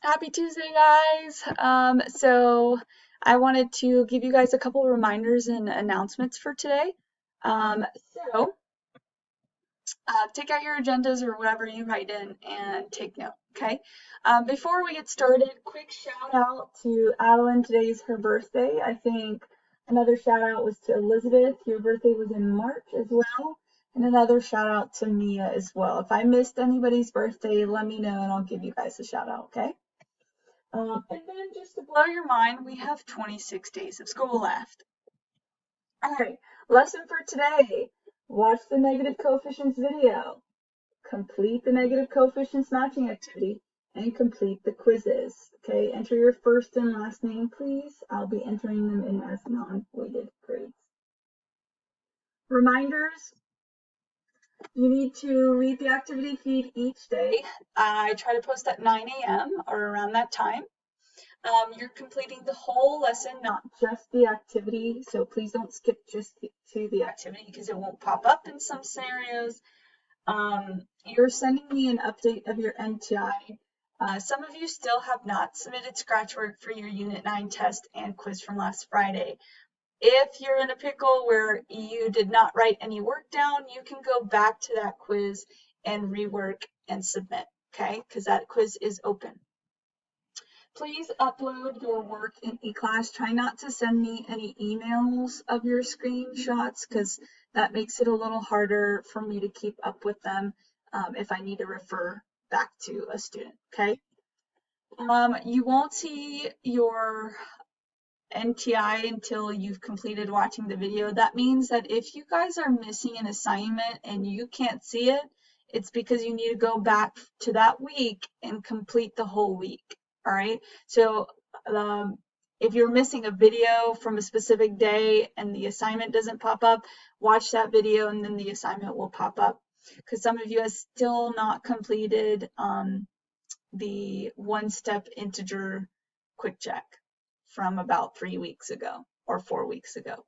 Happy Tuesday, guys. So I wanted to give you guys a couple of reminders and announcements for today. Um, so take out your agendas or whatever you write in and take note, okay? Before we get started, quick shout out to Adeline. Today's her birthday. I think another shout out was to Elizabeth. Your birthday was in March as well. And another shout out to Mia as well. If I missed anybody's birthday, let me know and I'll give you guys a shout out, okay? And then just to blow your mind, we have 26 days of school left. All right, lesson for today. Watch the negative coefficients video, complete the negative coefficients matching activity, and complete the quizzes. Okay, enter your first and last name, please. I'll be entering them in as non-weighted grades. Reminders, you need to read the activity feed each day. I try to post at 9 a.m. or around that time. You're completing the whole lesson, not just the activity. So please don't skip just to the activity because it won't pop up in some scenarios. You're sending me an update of your NTI. Some of you still have not submitted scratch work for your Unit 9 test and quiz from last Friday. If you're in a pickle where you did not write any work down, you can go back to that quiz and rework and submit, okay? Because that quiz is open. Please upload your work in eClass. Try not to send me any emails of your screenshots because that makes it a little harder for me to keep up with them if I need to refer back to a student, okay? You won't see your NTI until you've completed watching the video. That means that if you guys are missing an assignment and you can't see it, it's because you need to go back to that week and complete the whole week. All right. So if you're missing a video from a specific day and the assignment doesn't pop up, watch that video and then the assignment will pop up. Because some of you have still not completed the one-step integer quick check from about 3 weeks ago or 4 weeks ago.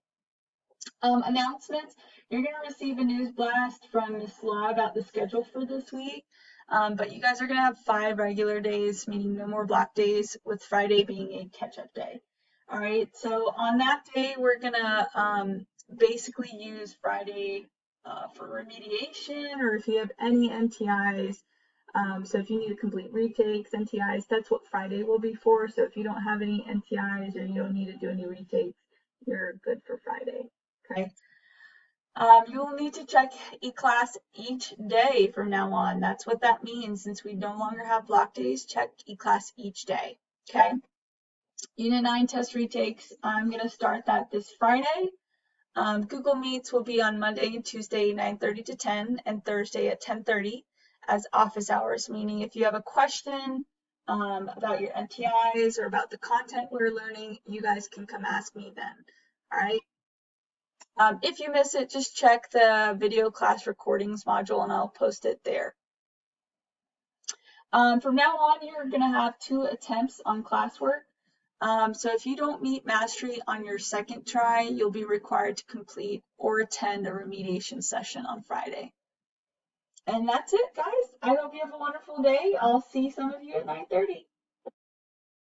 Announcements, you're going to receive a news blast from Ms. Law about the schedule for this week, but you guys are going to have 5 regular days, meaning no more block days, with Friday being a catch-up day. All right, so on that day, we're going to basically use Friday for remediation, or if you have any NTIs. So if you need to complete retakes, NTIs, that's what Friday will be for. So if you don't have any NTIs or you don't need to do any retakes, you're good for Friday, okay? You will need to check eClass each day from now on. That's what that means. Since we no longer have block days, check eClass each day, okay? Unit 9 test retakes, I'm going to start that this Friday. Google Meets will be on Monday and Tuesday, 9:30 to 10, and Thursday at 10:30 as office hours, meaning if you have a question about your NTIs or about the content we're learning, you guys can come ask me then, all right? If you miss it, just check the video class recordings module and I'll post it there. From now on, you're going to have 2 attempts on classwork. So if you don't meet mastery on your second try, you'll be required to complete or attend a remediation session on Friday. And that's it, guys. I hope you have a wonderful day. I'll see some of you at 9:30.